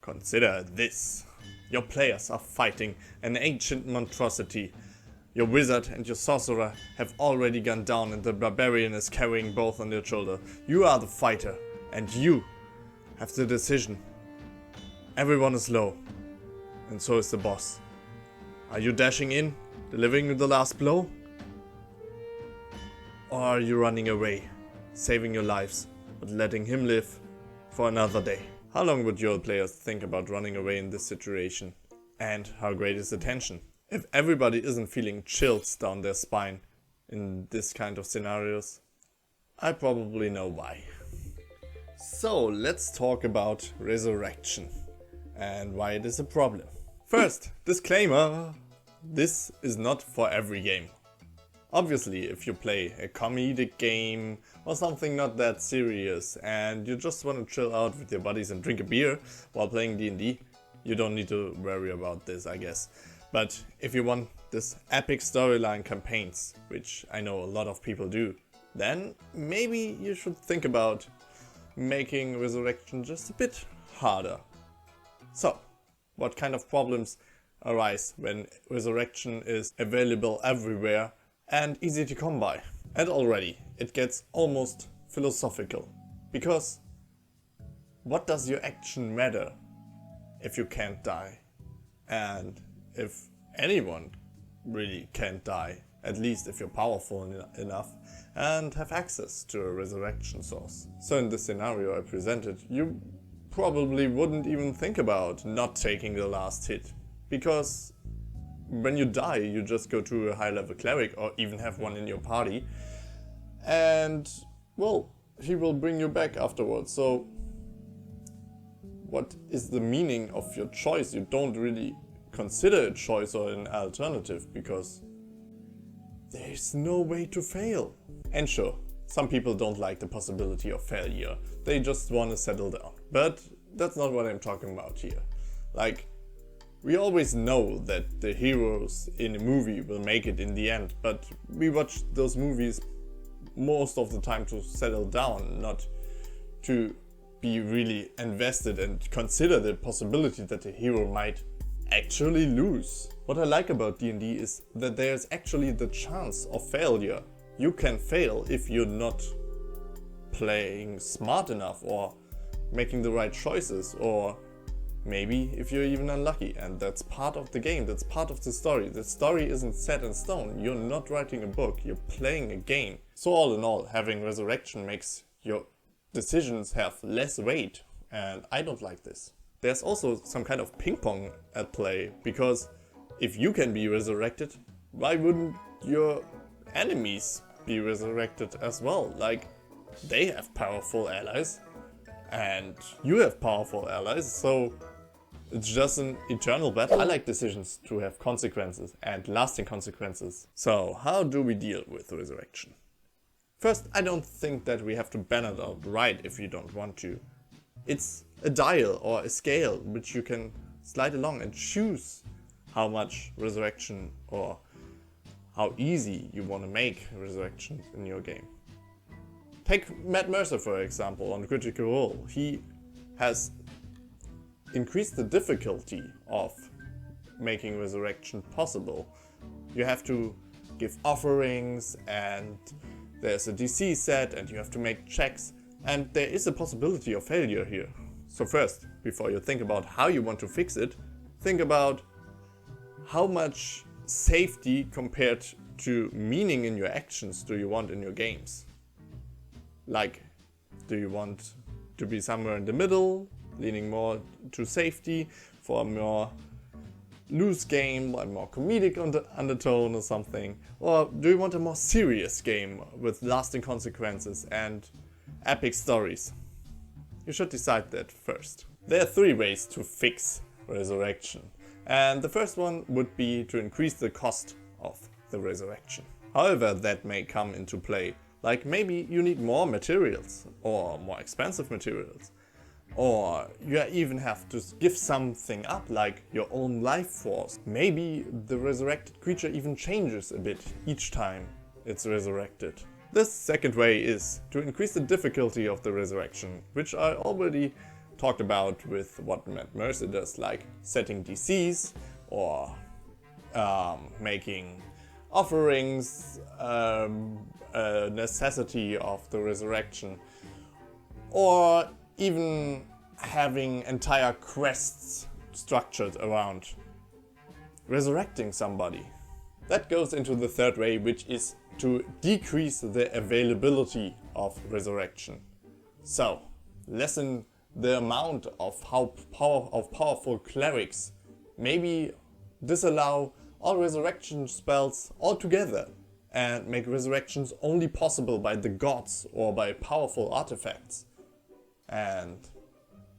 Consider this. Your players are fighting an ancient monstrosity. Your wizard and your sorcerer have already gone down and the barbarian is carrying both on their shoulder. You are the fighter and you have the decision. Everyone is low and so is the boss. Are you dashing in, delivering the last blow? Or are you running away, saving your lives, but letting him live for another day? How long would your players think about running away in this situation? And how great is the tension? If everybody isn't feeling chills down their spine in this kind of scenarios, I probably know why. So let's talk about resurrection and why it is a problem. First, disclaimer, this is not for every game. Obviously, if you play a comedic game or something not that serious and you just want to chill out with your buddies and drink a beer while playing D&D, you don't need to worry about this, I guess. But if you want this epic storyline campaigns, which I know a lot of people do, then maybe you should think about making resurrection just a bit harder. So, what kind of problems arise when resurrection is available everywhere and easy to come by? And already it gets almost philosophical, because what does your action matter if you can't die? And if anyone really can't die, at least if you're powerful enough and have access to a resurrection source. So in this scenario I presented, you probably wouldn't even think about not taking the last hit, because when you die, you just go to a high-level cleric or even have one in your party, and, well, he will bring you back afterwards. So, what is the meaning of your choice? You don't really consider a choice or an alternative, because there's no way to fail. And sure, some people don't like the possibility of failure. They just want to settle down. But that's not what I'm talking about here. Like, we always know that the heroes in a movie will make it in the end, but we watch those movies most of the time to settle down, not to be really invested and consider the possibility that the hero might actually lose. What I like about D&D is that there's actually the chance of failure. You can fail if you're not playing smart enough or making the right choices, or maybe if you're even unlucky, and that's part of the game, that's part of the story. The story isn't set in stone, you're not writing a book, you're playing a game. So all in all, having resurrection makes your decisions have less weight, and I don't like this. There's also some kind of ping pong at play, because if you can be resurrected, why wouldn't your enemies be resurrected as well? Like, they have powerful allies, and you have powerful allies, so it's just an eternal battle. I like decisions to have consequences and lasting consequences. So how do we deal with resurrection? First, I don't think that we have to ban it outright if you don't want to. It's a dial or a scale which you can slide along and choose how much resurrection or how easy you want to make resurrection in your game. Take Matt Mercer for example on Critical Role. He has increased the difficulty of making resurrection possible. You have to give offerings, and there's a DC set, and you have to make checks, and there is a possibility of failure here. So first, before you think about how you want to fix it, think about how much safety compared to meaning in your actions do you want in your games. Like, do you want to be somewhere in the middle, leaning more to safety for a more loose game, a more comedic undertone or something? Or do you want a more serious game with lasting consequences and epic stories? You should decide that first. There are 3 ways to fix resurrection. And the first one would be to increase the cost of the resurrection. However that may come into play. Like, maybe you need more materials or more expensive materials. Or you even have to give something up, like your own life force. Maybe the resurrected creature even changes a bit each time it's resurrected. The second way is to increase the difficulty of the resurrection, which I already talked about with what Mercy does, like setting DCs or making offerings a necessity of the resurrection, or even having entire quests structured around resurrecting somebody. That goes into the third way, which is to decrease the availability of resurrection. So, lessen the amount of powerful clerics. Maybe disallow all resurrection spells altogether and make resurrections only possible by the gods or by powerful artifacts. And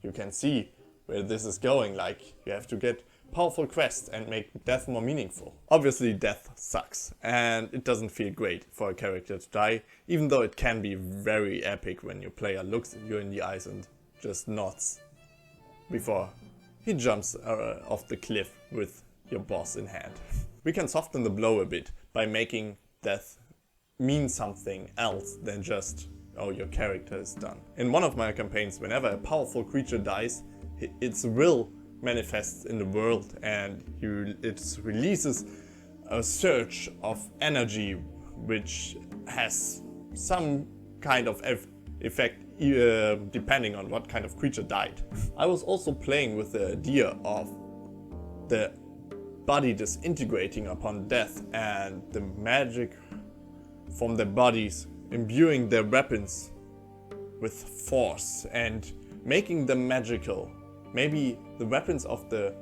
you can see where this is going, like you have to get powerful quests and make death more meaningful. Obviously death sucks and it doesn't feel great for a character to die, even though it can be very epic when your player looks you in the eyes and just nods before he jumps off the cliff with your boss in hand. We can soften the blow a bit by making death mean something else than just, oh, your character is done. In one of my campaigns, whenever a powerful creature dies, its will manifests in the world and it releases a surge of energy which has some kind of effect depending on what kind of creature died. I was also playing with the idea of the body disintegrating upon death and the magic from their bodies imbuing their weapons with force and making them magical. Maybe the weapons of the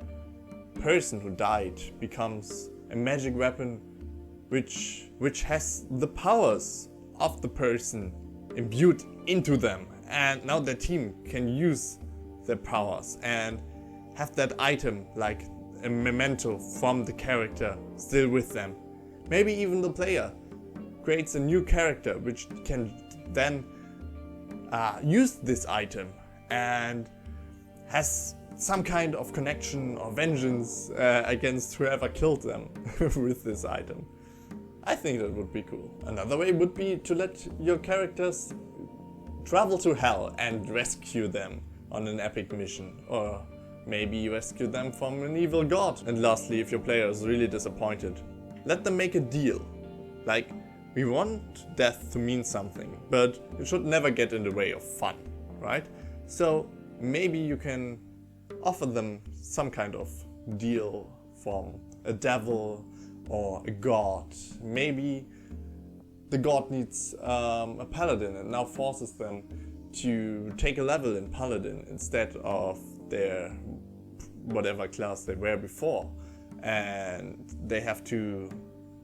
person who died becomes a magic weapon which has the powers of the person imbued into them, and now the team can use their powers and have that item like a memento from the character still with them. Maybe even the player creates a new character which can then use this item and has some kind of connection or vengeance against whoever killed them with this item. I think that would be cool. Another way would be to let your characters travel to hell and rescue them on an epic mission, or maybe rescue them from an evil god. And lastly, if your player is really disappointed, let them make a deal. Like, we want death to mean something, but it should never get in the way of fun, right? So maybe you can offer them some kind of deal from a devil or a god. Maybe the god needs a paladin and now forces them to take a level in paladin instead of their whatever class they were before, and they have to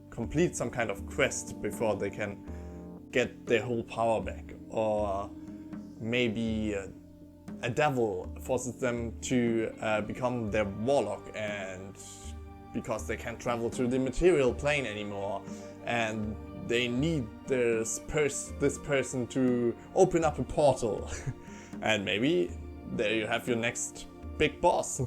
complete some kind of quest before they can get their whole power back. Or maybe a devil forces them to become their warlock, and because they can't travel to the material plane anymore and they need this person to open up a portal. And maybe there you have your next big boss.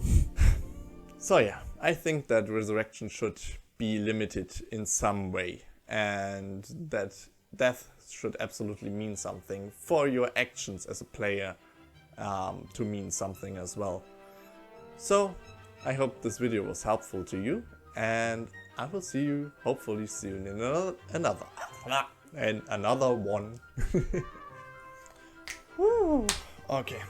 So yeah, I think that resurrection should be limited in some way, and that death should absolutely mean something for your actions as a player to mean something as well. So I hope this video was helpful to you, and I will see you hopefully soon in another one. Woo. Okay.